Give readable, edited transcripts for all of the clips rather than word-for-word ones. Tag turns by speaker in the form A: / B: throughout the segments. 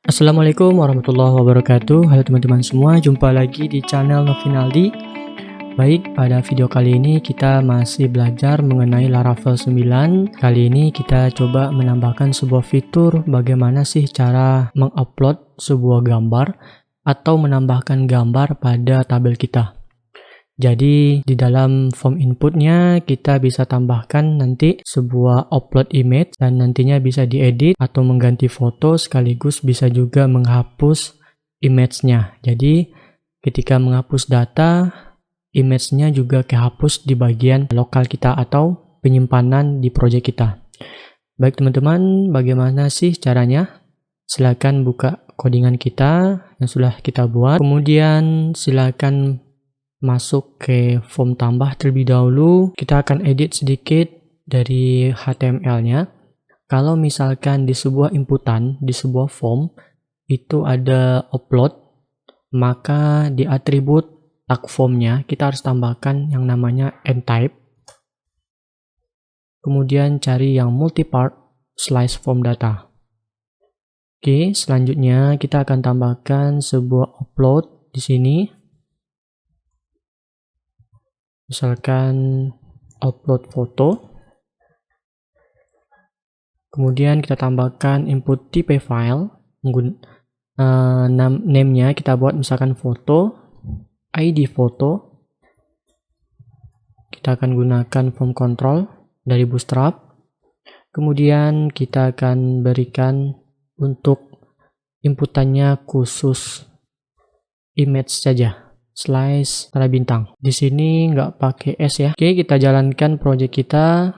A: Assalamualaikum warahmatullahi wabarakatuh. Halo teman-teman semua, jumpa lagi di channel Novinaldi. Baik, pada video kali ini kita masih belajar mengenai Laravel 9. Kali ini kita coba menambahkan sebuah fitur bagaimana sih cara mengupload sebuah gambar atau menambahkan gambar pada tabel kita. Jadi di dalam form inputnya kita bisa tambahkan nanti sebuah upload image dan nantinya bisa diedit atau mengganti foto, sekaligus bisa juga menghapus image-nya. Jadi ketika menghapus data, image-nya juga kehapus di bagian lokal kita atau penyimpanan di project kita. Baik teman-teman, bagaimana sih caranya? Silakan buka codingan kita yang sudah kita buat. Kemudian silakan masuk ke form tambah terlebih dahulu. Kita akan edit sedikit dari HTML-nya. Kalau misalkan di sebuah inputan, di sebuah form itu ada upload, maka di atribut tag formnya kita harus tambahkan yang namanya end-type. Kemudian cari yang multi-part slice form data. Oke, selanjutnya kita akan tambahkan sebuah upload di sini. Misalkan upload foto. Kemudian kita tambahkan input type file. Name-nya kita buat misalkan foto, ID foto. Kita akan gunakan form control dari Bootstrap. Kemudian kita akan berikan untuk inputannya khusus image saja. Slice tanda bintang. Di sini nggak pakai S ya. Oke, kita jalankan project kita.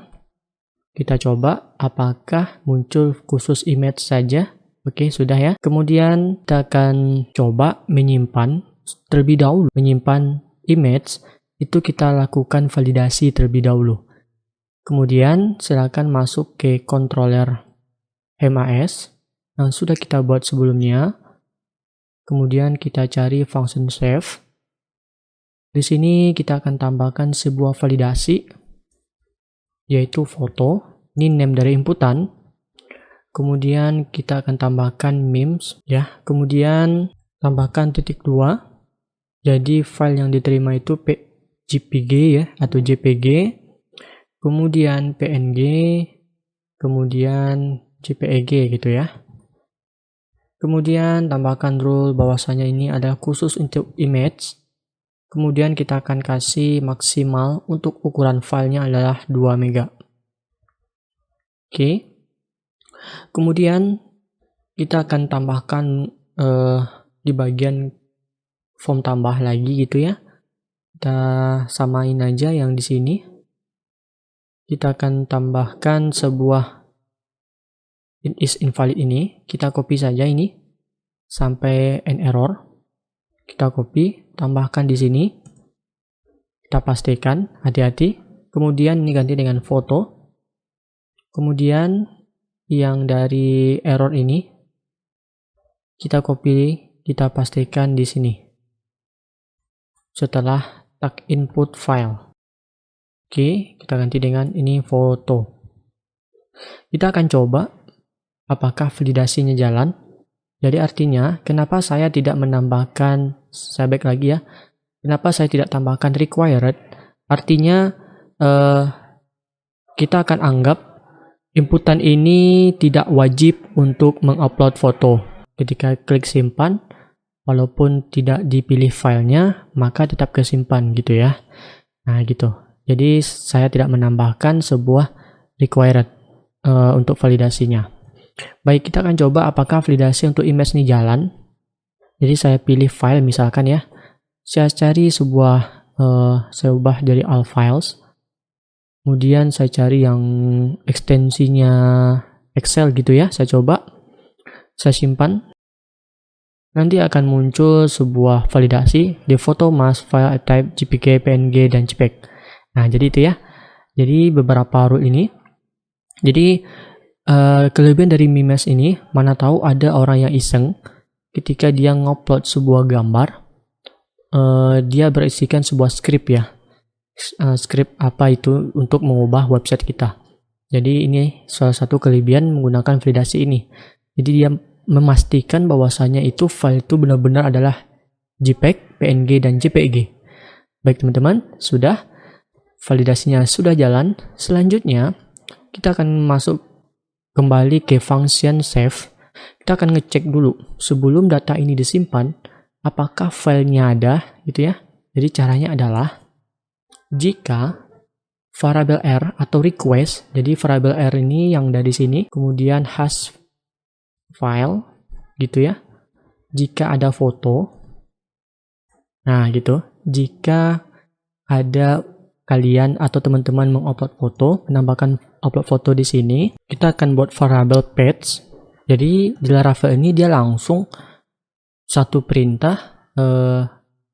A: Kita coba apakah muncul khusus image saja. Oke, sudah ya. Kemudian kita akan coba menyimpan terlebih dahulu. Menyimpan image itu kita lakukan validasi terlebih dahulu. Kemudian silakan masuk ke controller MAS yang sudah kita buat sebelumnya. Kemudian kita cari function save. Di sini kita akan tambahkan sebuah validasi, yaitu foto. Ini name dari inputan. Kemudian kita akan tambahkan memes, ya. Kemudian tambahkan titik 2. Jadi file yang diterima itu JPG ya, atau JPG. Kemudian PNG, kemudian JPEG gitu ya. Kemudian tambahkan rule bahwasanya ini adalah khusus untuk image. Kemudian kita akan kasih maksimal untuk ukuran filenya adalah 2 MB. Oke. Kemudian kita akan tambahkan di bagian form tambah lagi gitu ya. Kita samain aja yang di sini. Kita akan tambahkan sebuah is invalid ini. Kita copy saja ini sampai end error. Kita copy, tambahkan di sini. Kita pastikan, hati-hati. Kemudian ini ganti dengan foto. Kemudian yang dari error ini kita copy, kita pastikan di sini. Setelah tag input file. Oke, kita ganti dengan ini foto. Kita akan coba apakah validasinya jalan. Jadi artinya, kenapa saya tidak menambahkan, saya back lagi ya, kenapa saya tidak tambahkan required, artinya kita akan anggap inputan ini tidak wajib untuk mengupload foto. Ketika klik simpan, walaupun tidak dipilih filenya, maka tetap kesimpan gitu ya. Nah gitu, jadi saya tidak menambahkan sebuah required untuk validasinya. Baik, kita akan coba apakah validasi untuk image ini jalan. Jadi saya pilih file misalkan ya. Saya cari sebuah, saya ubah dari all files. Kemudian saya cari yang ekstensinya Excel gitu ya. Saya coba. Saya simpan. Nanti akan muncul sebuah validasi. The photo must file type JPG, PNG, dan JPEG. Nah, jadi itu ya. Jadi beberapa rule ini. Jadi kelebihan dari memes ini, mana tahu ada orang yang iseng ketika dia ngupload sebuah gambar, dia berisikan sebuah script ya, script apa itu untuk mengubah website kita. Jadi ini salah satu kelebihan menggunakan validasi ini. Jadi dia memastikan bahwasanya itu file itu benar-benar adalah JPEG, PNG, dan JPG. Baik teman-teman, sudah. Validasinya sudah jalan. Selanjutnya, kita akan masuk kembali ke function save. Kita akan ngecek dulu sebelum data ini disimpan, apakah filenya ada, gitu ya. Jadi caranya adalah jika variable R atau request, jadi variable R ini yang dari sini, kemudian hash file, gitu ya. Jika ada foto, nah gitu, jika ada kalian atau teman-teman mengupload foto, menambahkan upload foto di sini, kita akan buat variable page. Jadi di Laravel ini dia langsung satu perintah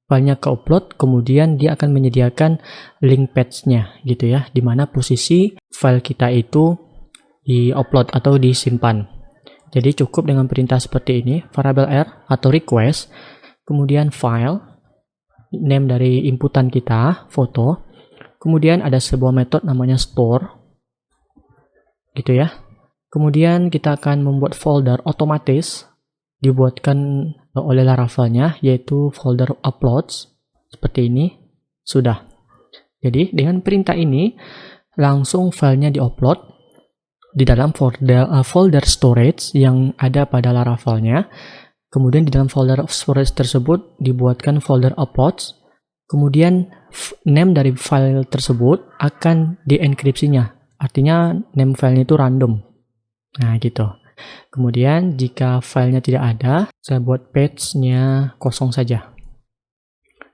A: filenya ke upload, kemudian dia akan menyediakan link page-nya gitu ya, di mana posisi file kita itu di upload atau disimpan. Jadi cukup dengan perintah seperti ini, variable R atau request, kemudian file, name dari inputan kita, foto, kemudian ada sebuah metode namanya store, gitu ya. Kemudian kita akan membuat folder otomatis dibuatkan oleh Laravelnya, yaitu folder uploads seperti ini. Sudah. Jadi dengan perintah ini langsung filenya diupload di dalam folder storage yang ada pada Laravelnya. Kemudian di dalam folder storage tersebut dibuatkan folder uploads. Kemudian name dari file tersebut akan dienkripsinya. Artinya name filenya itu random. Nah gitu. Kemudian jika filenya tidak ada, saya buat page-nya kosong saja.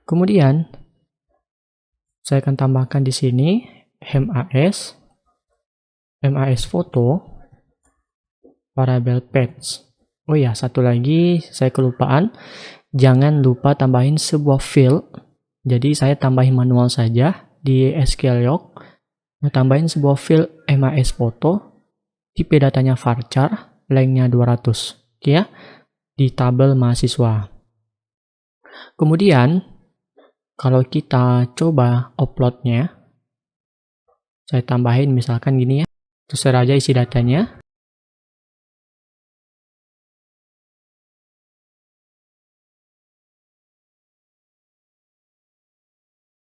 A: Kemudian saya akan tambahkan di sini mas foto, variable page. Oh ya, satu lagi saya kelupaan. Jangan lupa tambahin sebuah field. Jadi saya tambahin manual saja di SQL Yoke. Tambahin sebuah field mas foto, tipe datanya varchar, lengthnya 200, oke ya, di tabel mahasiswa. Kemudian kalau kita coba uploadnya, saya tambahin misalkan gini ya, terserah aja isi datanya.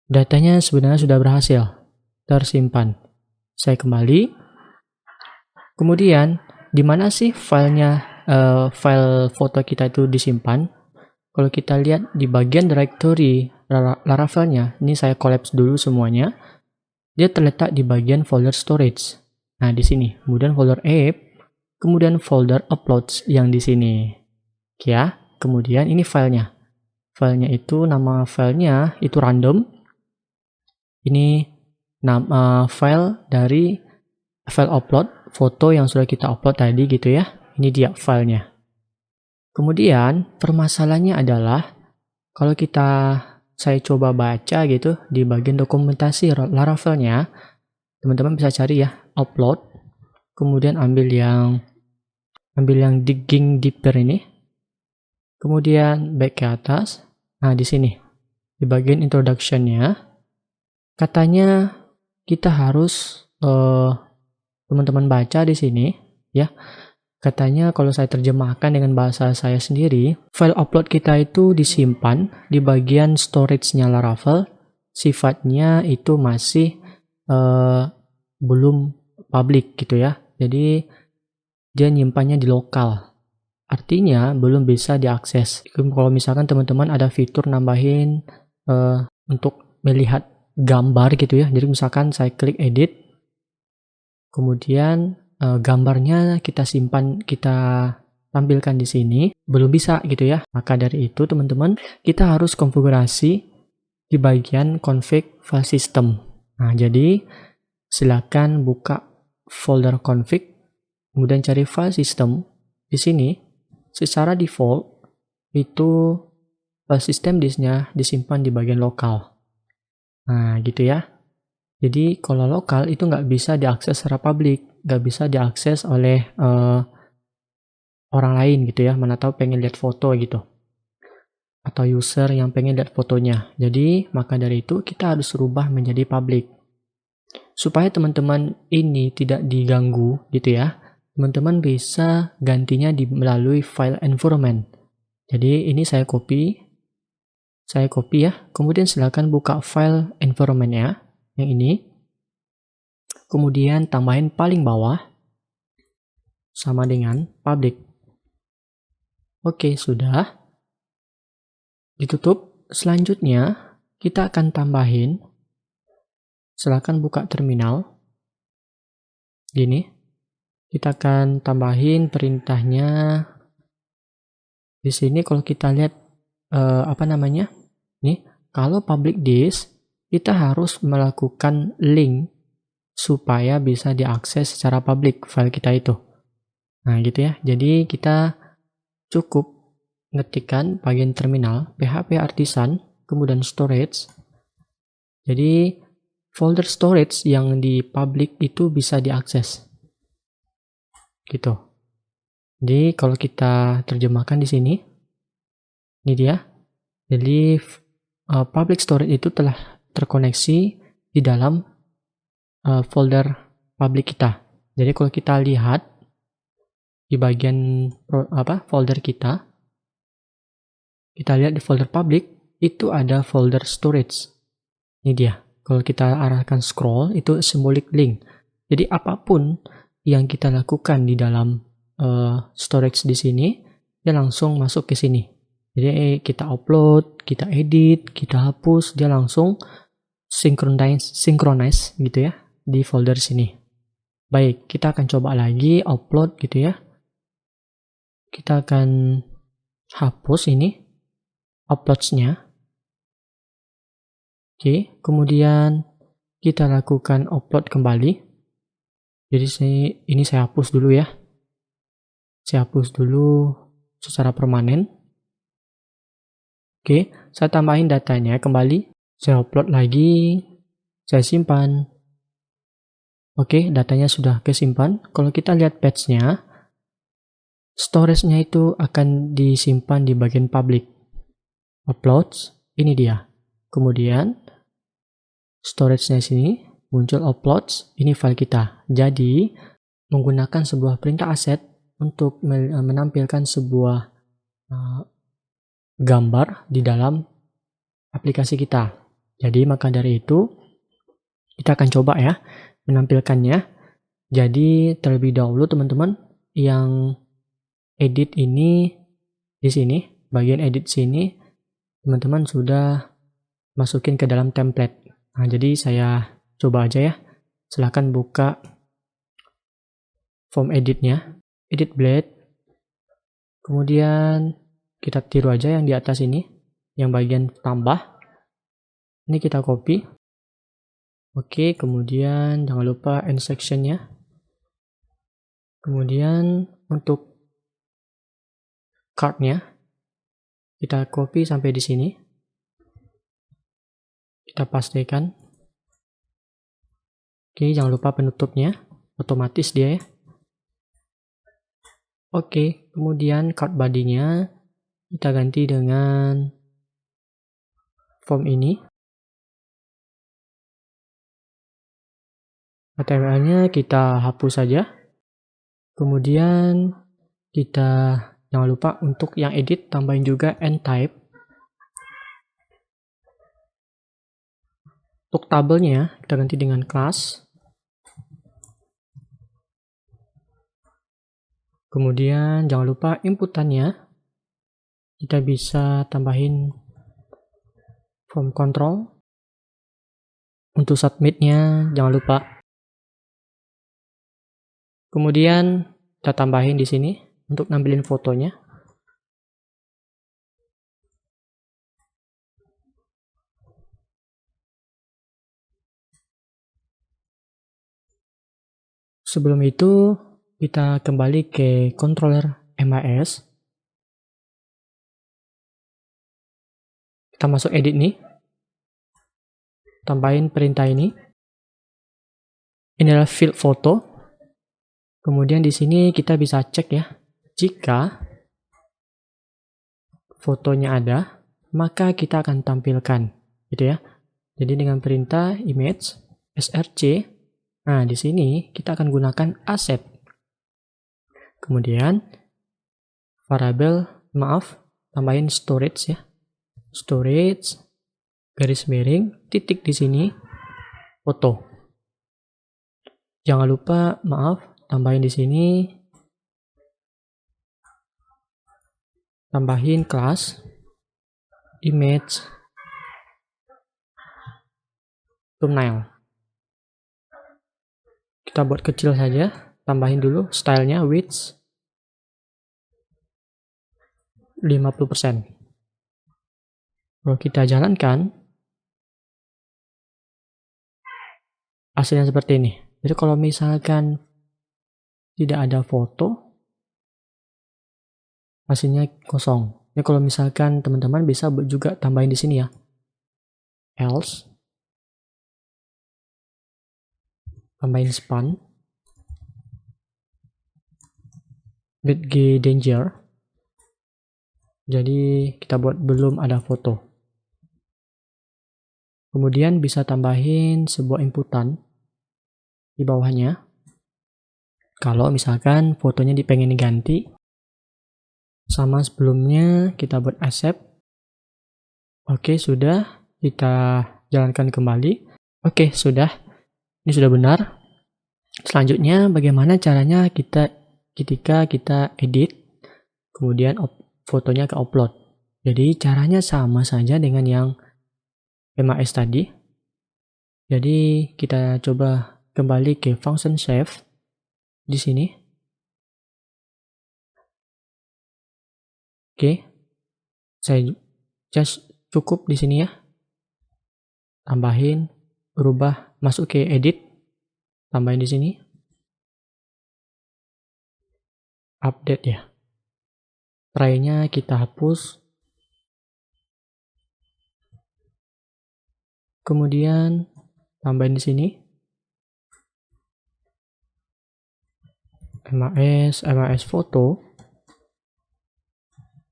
A: Datanya sebenarnya sudah berhasil tersimpan. Saya kembali. Kemudian di mana sih filenya, file foto kita itu disimpan? Kalau kita lihat di bagian directory Laravelnya, ini saya collapse dulu semuanya. Dia terletak di bagian folder storage. Nah di sini, kemudian folder app, kemudian folder uploads yang di sini. Oke ya. Kemudian ini filenya. Filenya itu nama filenya itu random. Ini nama file dari file upload foto yang sudah kita upload tadi gitu ya. Ini dia filenya. Kemudian permasalahannya adalah kalau saya coba baca gitu di bagian dokumentasi Laravelnya, teman-teman bisa cari ya upload, kemudian ambil yang digging deeper ini, kemudian back ke atas. Nah di sini di bagian introduction-nya katanya kita harus teman-teman baca di sini ya. Katanya kalau saya terjemahkan dengan bahasa saya sendiri, file upload kita itu disimpan di bagian storage-nya Laravel. Sifatnya itu masih belum public gitu ya. Jadi dia nyimpannya di lokal. Artinya belum bisa diakses. Kalau misalkan teman-teman ada fitur nambahin untuk melihat gambar gitu ya. Jadi misalkan saya klik edit, kemudian gambarnya kita simpan, kita tampilkan di sini, belum bisa gitu ya. Maka dari itu teman-teman, kita harus konfigurasi di bagian config file system. Nah jadi silakan buka folder config, kemudian cari file system. Di sini secara default itu file system disknya disimpan di bagian lokal. Nah gitu ya. Jadi kalau lokal itu nggak bisa diakses secara publik, nggak bisa diakses oleh orang lain gitu ya, mana tahu pengen lihat foto gitu, atau user yang pengen lihat fotonya. Jadi maka dari itu kita harus rubah menjadi public supaya teman-teman ini tidak diganggu gitu ya. teman-teman bisa gantinya melalui file environment. Jadi ini saya copy ya. Kemudian silakan buka file environment-nya, yang ini. Kemudian tambahin paling bawah sama dengan public. Oke, sudah. Ditutup. Selanjutnya kita akan tambahin, silakan buka terminal. Gini. Kita akan tambahin perintahnya. Di sini kalau kita lihat nih, kalau public disk kita harus melakukan link supaya bisa diakses secara public file kita itu. Nah, gitu ya. Jadi kita cukup ngetikkan bagian terminal php artisan, kemudian storage. Jadi folder storage yang di public itu bisa diakses. Gitu. Jadi kalau kita terjemahkan di sini, ini dia. Jadi public storage itu telah terkoneksi di dalam folder public kita. Jadi kalau kita lihat di bagian folder kita lihat di folder public itu ada folder storage. Ini dia. Kalau kita arahkan scroll itu symbolic link. Jadi apapun yang kita lakukan di dalam storage di sini, dia langsung masuk ke sini. Jadi kita upload, kita edit, kita hapus, dia langsung synchronize gitu ya di folder sini. Baik, kita akan coba lagi upload gitu ya. Kita akan hapus ini uploads-nya. Oke, kemudian kita lakukan upload kembali. Jadi ini saya hapus dulu ya. Saya hapus dulu secara permanen. Oke, saya tambahin datanya kembali. Saya upload lagi. Saya simpan. Oke, datanya sudah kesimpan. Kalau kita lihat patch-nya, storage-nya itu akan disimpan di bagian public. Uploads, ini dia. Kemudian, storage-nya sini, muncul uploads, ini file kita. Jadi, menggunakan sebuah perintah asset untuk menampilkan sebuah gambar di dalam aplikasi kita. Jadi maka dari itu kita akan coba ya menampilkannya. Jadi terlebih dahulu teman-teman yang edit ini di sini, bagian edit sini teman-teman sudah masukin ke dalam template. Nah, jadi saya coba aja ya. Silahkan buka form editnya, edit blade. Kemudian kita tiru aja yang di atas ini, yang bagian tambah. Ini kita copy. Oke, kemudian jangan lupa end section-nya. Kemudian untuk card-nya, kita copy sampai di sini. Kita pastikan. Oke, jangan lupa penutupnya. Otomatis dia ya. Oke, kemudian card body-nya kita ganti dengan form ini. HTML-nya kita hapus saja. Kemudian kita jangan lupa untuk yang edit tambahin juga end type. Untuk tabelnya kita ganti dengan class. Kemudian jangan lupa inputannya kita bisa tambahin form control. Untuk submitnya jangan lupa. Kemudian kita tambahin di sini untuk nampilin fotonya. Sebelum itu kita kembali ke controller MIS. Kita masuk edit nih. Tambahin perintah ini. Ini adalah field foto. Kemudian di sini kita bisa cek ya. Jika fotonya ada, maka kita akan tampilkan, gitu ya. Jadi dengan perintah image src, nah di sini kita akan gunakan asset. Kemudian tambahin storage ya. Storage, garis miring, titik di sini, foto. Jangan lupa, tambahin di sini, tambahin kelas, image, thumbnail. Kita buat kecil saja, tambahin dulu stylenya width 50%. Kalau kita jalankan, hasilnya seperti ini. Jadi kalau misalkan tidak ada foto, hasilnya kosong. Ini kalau misalkan teman-teman bisa juga tambahin di sini ya. Else, tambahin span, BG danger. Jadi kita buat belum ada foto. Kemudian bisa tambahin sebuah inputan di bawahnya. Kalau misalkan fotonya dipengen diganti sama sebelumnya, kita buat accept. Oke, sudah. Kita jalankan kembali. Oke, sudah. Ini sudah benar. Selanjutnya, bagaimana caranya ketika kita edit, kemudian fotonya ke upload. Jadi caranya sama saja dengan yang MAS tadi. Jadi kita coba kembali ke function save di sini. Oke, saya just cukup di sini ya. Tambahin, berubah, masuk ke edit, tambahin di sini. Update ya. Try-nya kita hapus. Kemudian tambahin di sini. MAS foto,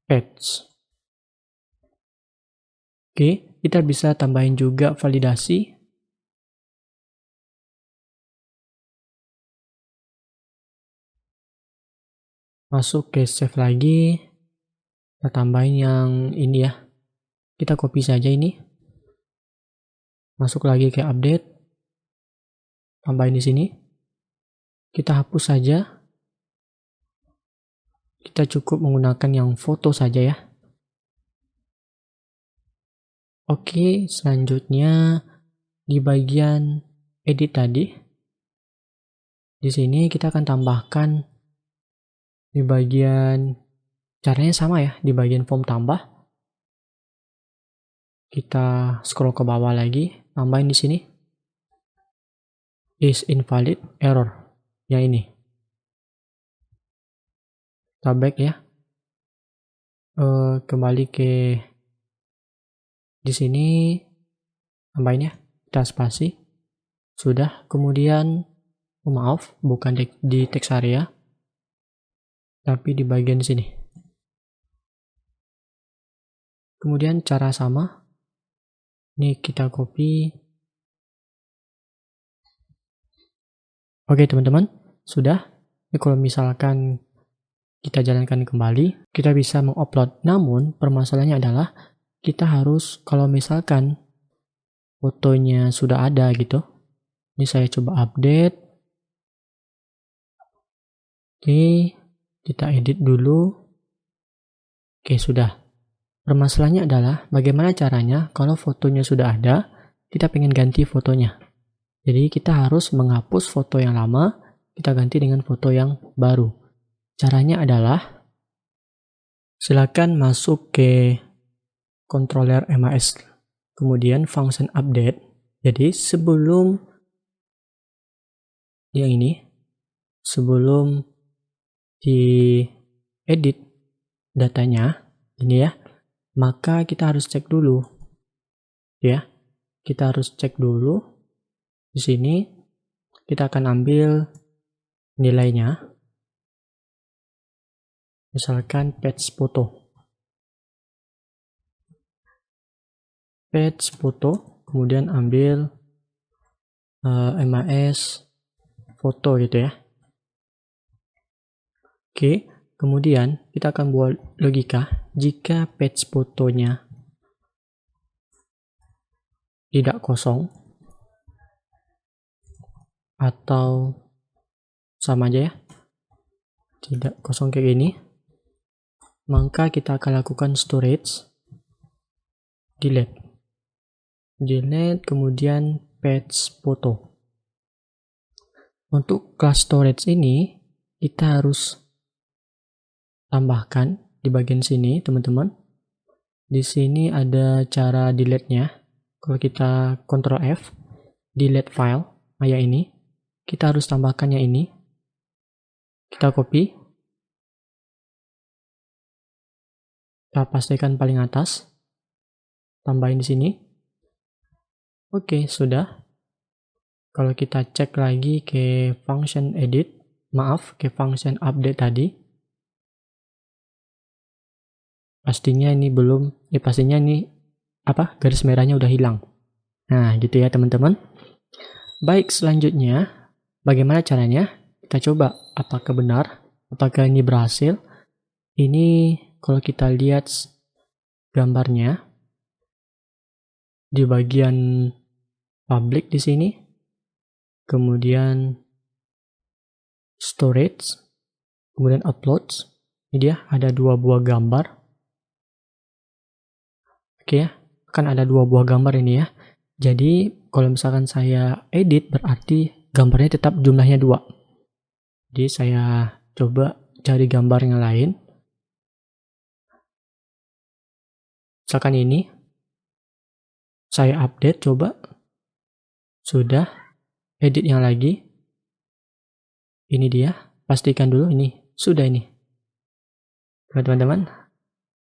A: patch. Oke, kita bisa tambahin juga validasi. Masuk ke save lagi. Kita tambahin yang ini ya. Kita copy saja ini. Masuk lagi ke update. Tambahin di sini. Kita hapus saja. Kita cukup menggunakan yang foto saja ya. Oke, selanjutnya di bagian edit tadi. Di sini kita akan tambahkan di bagian, caranya sama ya, di bagian form tambah. Kita scroll ke bawah lagi, tambahin di sini. Is invalid error. Yang ini. Kita back ya. Kembali ke di sini, tambahin ya, kita spasi. Sudah, kemudian bukan di text area, tapi di bagian sini. Kemudian cara sama, ini kita copy. Oke teman-teman, sudah. Ini kalau misalkan kita jalankan kembali, kita bisa mengupload. Namun permasalahannya adalah kita harus, kalau misalkan fotonya sudah ada gitu. Ini saya coba update. Oke, kita edit dulu. Oke, sudah. Permasalahannya adalah bagaimana caranya kalau fotonya sudah ada, kita pengen ganti fotonya. Jadi kita harus menghapus foto yang lama, kita ganti dengan foto yang baru. Caranya adalah silakan masuk ke controller MAS, kemudian function update. Jadi sebelum yang ini, sebelum diedit datanya, ini ya, maka kita harus cek dulu, ya. Kita harus cek dulu. Di sini kita akan ambil nilainya. Misalkan patch foto. Patch foto, kemudian ambil MAS foto gitu ya. Oke, kemudian kita akan buat logika jika page fotonya tidak kosong atau sama aja ya, tidak kosong kayak gini, maka kita akan lakukan storage, delete, kemudian page photo. Untuk class storage ini kita harus tambahkan di bagian sini, teman-teman. Di sini ada cara delete-nya. Kalau kita Ctrl F, delete file, kayak ini, kita harus tambahkan yang ini. Kita copy, kita pastikan paling atas, tambahin di sini. Oke, sudah. Kalau kita cek lagi ke function edit, ke function update tadi, pastinya ini belum, garis merahnya udah hilang. Nah, gitu ya teman-teman. Baik, selanjutnya, bagaimana caranya? Kita coba apakah benar, apakah ini berhasil. Ini kalau kita lihat gambarnya di bagian public di sini, kemudian storage, kemudian uploads. Ini dia ada 2 buah gambar. Oke ya, kan ada 2 buah gambar ini ya. Jadi kalau misalkan saya edit berarti gambarnya tetap jumlahnya 2. Jadi saya coba cari gambar yang lain. Misalkan ini, saya update coba. Sudah, edit yang lagi. Ini dia, pastikan dulu ini, sudah ini. Teman-teman,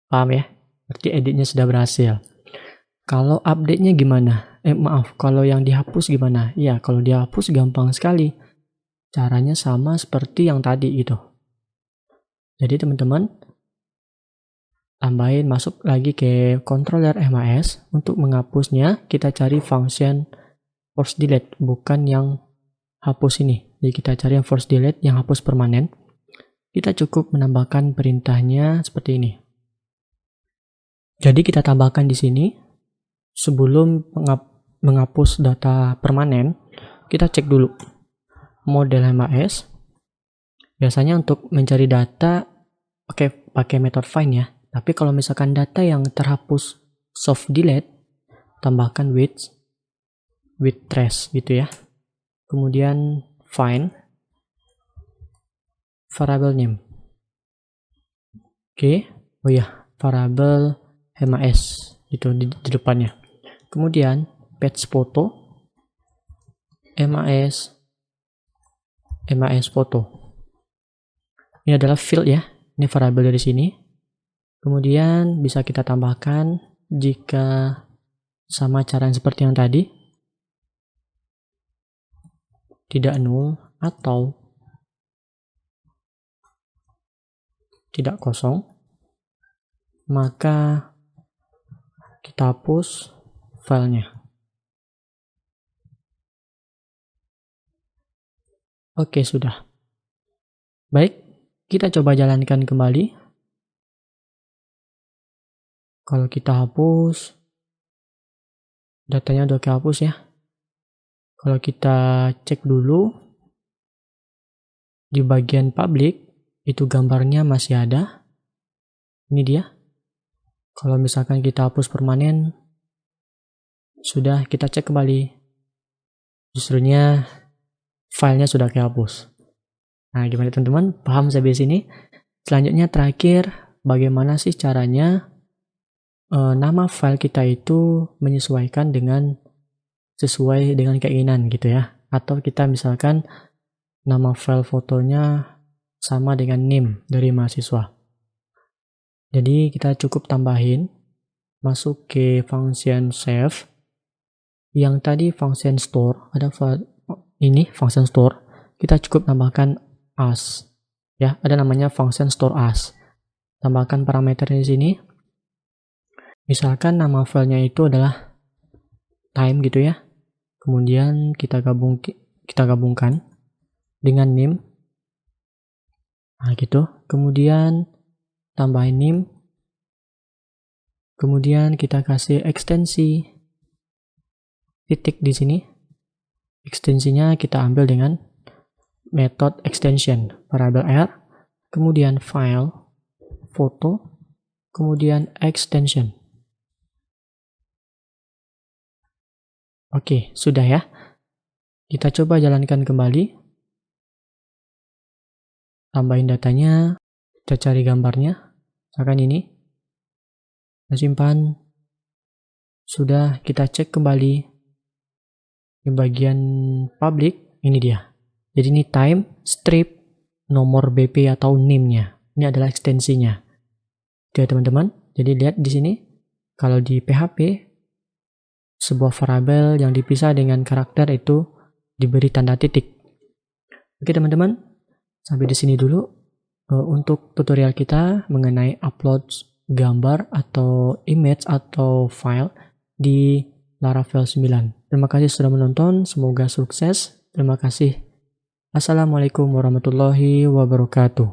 A: paham ya? Berarti editnya sudah berhasil. Kalau update-nya gimana? Kalau yang dihapus gimana? Ya, kalau dihapus gampang sekali. Caranya sama seperti yang tadi gitu. Jadi teman-teman, tambahin masuk lagi ke controller MAS. Untuk menghapusnya, kita cari function force delete, bukan yang hapus ini. Jadi kita cari yang force delete, yang hapus permanen. Kita cukup menambahkan perintahnya seperti ini. Jadi kita tambahkan di sini, sebelum menghapus data permanen, kita cek dulu model MAS. Biasanya untuk mencari data pakai method find ya. Tapi kalau misalkan data yang terhapus soft delete, tambahkan with trace gitu ya. Kemudian find variable name. Oke, oh ya, variable MAS itu di depannya. Kemudian page photo MAS foto. Ini adalah field ya. Ini variabel dari sini. Kemudian bisa kita tambahkan jika sama cara yang seperti yang tadi, tidak null atau tidak kosong, maka kita hapus filenya. Oke, sudah. Baik, kita coba jalankan kembali. Kalau kita hapus, datanya udah kehapus ya. Kalau kita cek dulu, di bagian public, itu gambarnya masih ada. Ini dia. Kalau misalkan kita hapus permanen, sudah kita cek kembali. Justrunya filenya sudah kehapus. Nah, gimana teman-teman? Paham sampai sini? Selanjutnya terakhir, bagaimana sih caranya nama file kita itu menyesuaikan sesuai dengan keinginan gitu ya. Atau kita misalkan nama file fotonya sama dengan name dari mahasiswa. Jadi kita cukup tambahin, masuk ke function save. Yang tadi function store, ada ini function store. Kita cukup tambahkan as. Ya, ada namanya function store as. Tambahkan parameter di sini. Misalkan nama filenya itu adalah time gitu ya. Kemudian kita gabungkan dengan name Nah, gitu. Kemudian tambahin name. Kemudian kita kasih ekstensi titik di sini. Ekstensinya kita ambil dengan method extension variable r, kemudian file, foto, kemudian extension. Oke, sudah ya. Kita coba jalankan kembali. Tambahin datanya, kita cari gambarnya. Misalkan ini. Kita simpan. Sudah, kita cek kembali di bagian public. Ini dia. Jadi ini time, strip, nomor BP atau name-nya. Ini adalah ekstensinya. Oke teman-teman, jadi lihat di sini. Kalau di PHP, sebuah variabel yang dipisah dengan karakter itu diberi tanda titik. Oke teman-teman, sampai di sini dulu untuk tutorial kita mengenai upload gambar atau image atau file di Laravel 9. Terima kasih sudah menonton, semoga sukses. Terima kasih. Assalamualaikum warahmatullahi wabarakatuh.